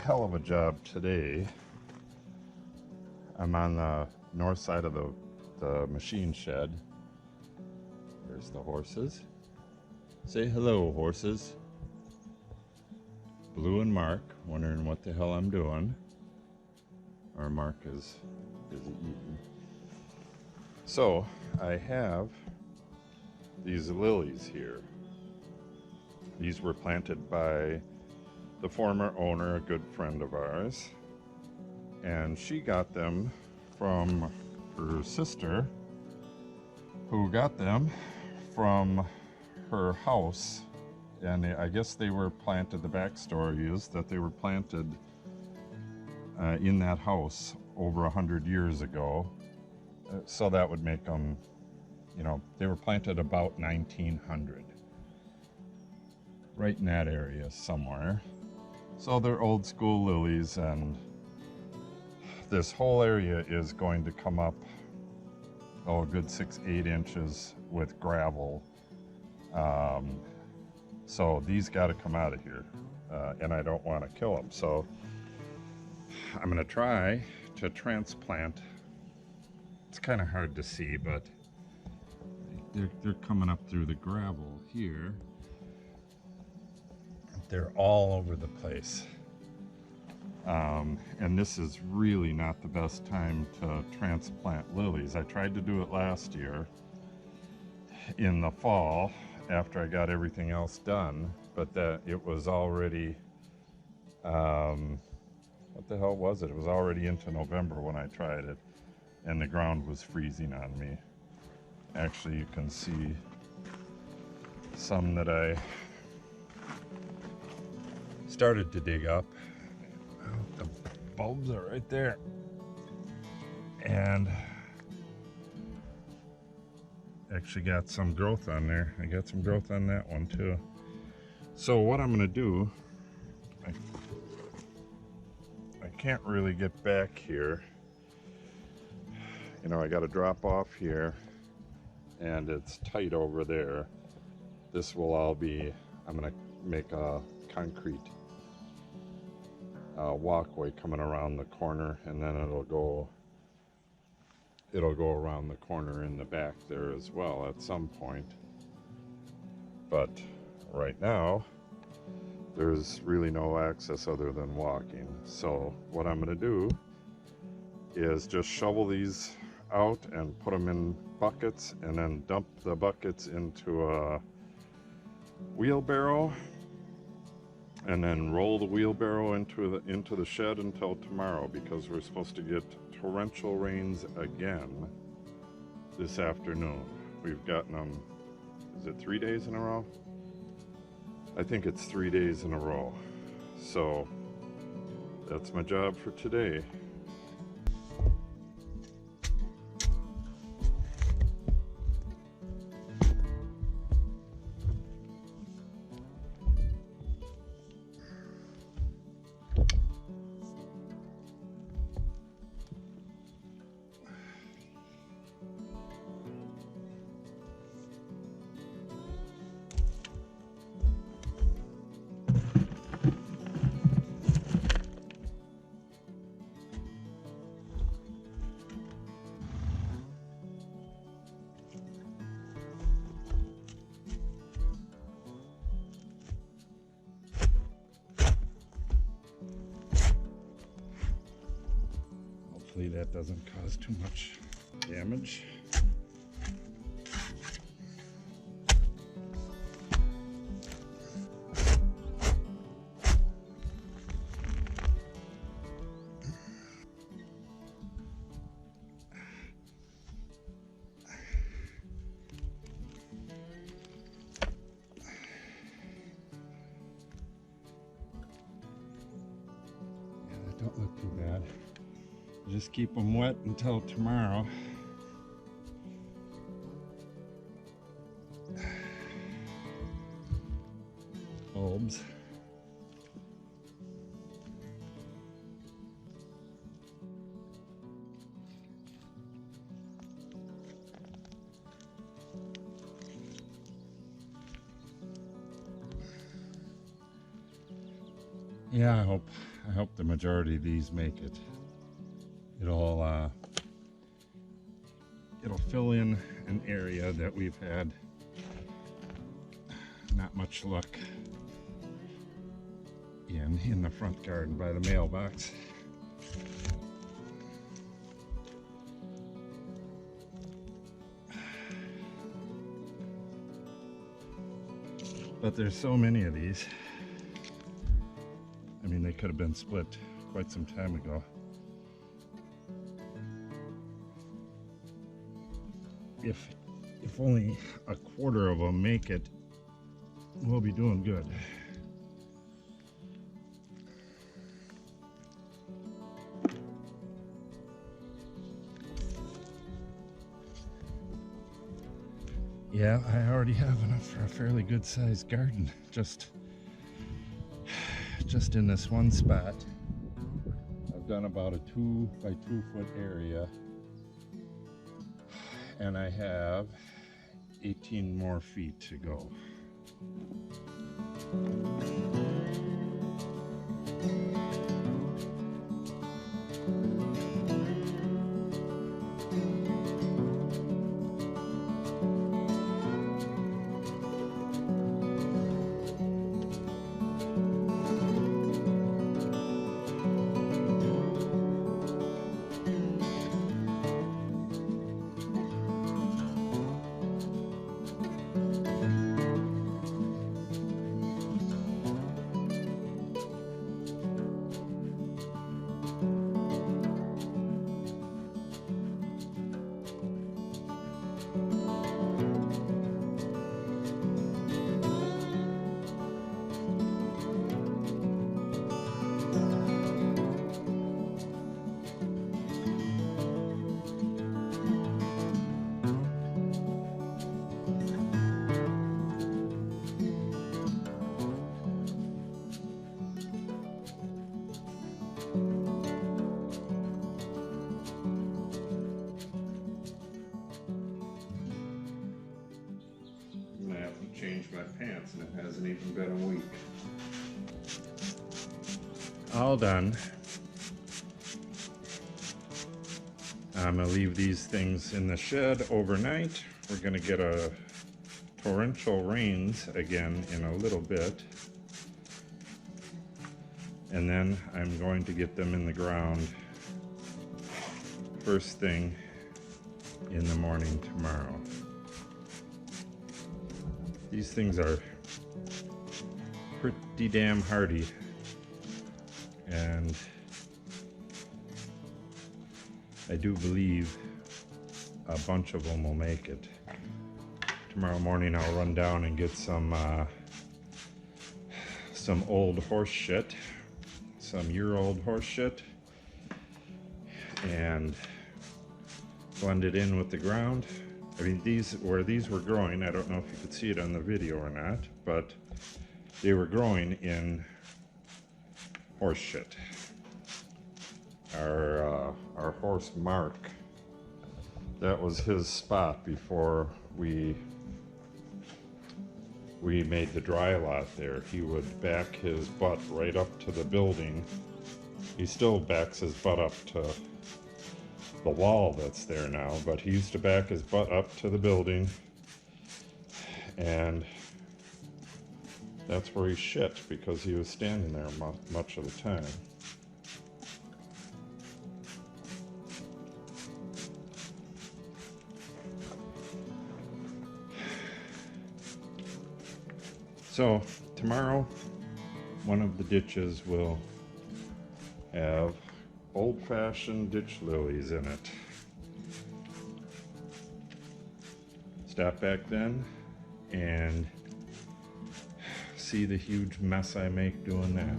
hell of a job today. I'm on the north side of the machine shed. There's the horses. Say hello, horses. Blue and Mark wondering what the hell I'm doing. Or Mark is busy eating. So I have these lilies here. These were planted by the former owner, a good friend of ours, and she got them from her sister, who got them from her house. And I guess they were planted, the backstory is that they were planted in that house over 100 years ago. So that would make them, you know, they were planted about 1900. Right in that area somewhere. So they're old school lilies, and this whole area is going to come up, a good 6-8 inches with gravel. So these got to come out of here, and I don't want to kill them. So I'm going to try to transplant. It's kind of hard to see, but they're coming up through the gravel here. They're all over the place. And this is really not the best time to transplant lilies. I tried to do it last year in the fall after I got everything else done, but that it was already, what the hell was it? It was already into November when I tried it, and the ground was freezing on me. Actually, you can see some that I started to dig up. The bulbs are right there, and actually got some growth on there. I got some growth on that one too. So what I'm gonna do, I can't really get back here. You know, I got to drop off here, and it's tight over there. This will all be, I'm gonna make a concrete walkway coming around the corner, and then it'll go around the corner in the back there as well at some point. But right now there's really no access other than walking. So what I'm going to do is just shovel these out and put them in buckets, and then dump the buckets into a wheelbarrow, and then roll the wheelbarrow into the shed until tomorrow, because we're supposed to get torrential rains again this afternoon. We've gotten them, is it 3 days in a row? I think it's 3 days in a row. So that's my job for today. Hopefully that doesn't cause too much damage. Yeah, that don't look too bad. Just keep them wet until tomorrow. Bulbs. Yeah, I hope the majority of these make it. It'll fill in an area that we've had not much luck in the front garden by the mailbox. But there's so many of these. I mean, they could have been split quite some time ago. If only a quarter of them make it, we'll be doing good. Yeah, I already have enough for a fairly good sized garden, just in this one spot. I've done about a 2 by 2 foot area, and I have 18 more feet to go. Changed my pants and it hasn't even been a week. All done. I'm gonna leave these things in the shed overnight. We're gonna get a torrential rains again in a little bit, and then I'm going to get them in the ground first thing in the morning tomorrow. These things are pretty damn hardy, and I do believe a bunch of them will make it. Tomorrow morning I'll run down and get some old horse shit, some year-old horse shit, and blend it in with the ground. I mean, where these were growing, I don't know if you could see it on the video or not, but they were growing in horse shit. Our horse Mark, that was his spot before we made the dry lot there. He would back his butt right up to the building. He still backs his butt up to the wall that's there now, but he used to back his butt up to the building, and that's where he shit, because he was standing there much of the time. So tomorrow, one of the ditches will have old-fashioned ditch lilies in it. Stop back then and see the huge mess I make doing that.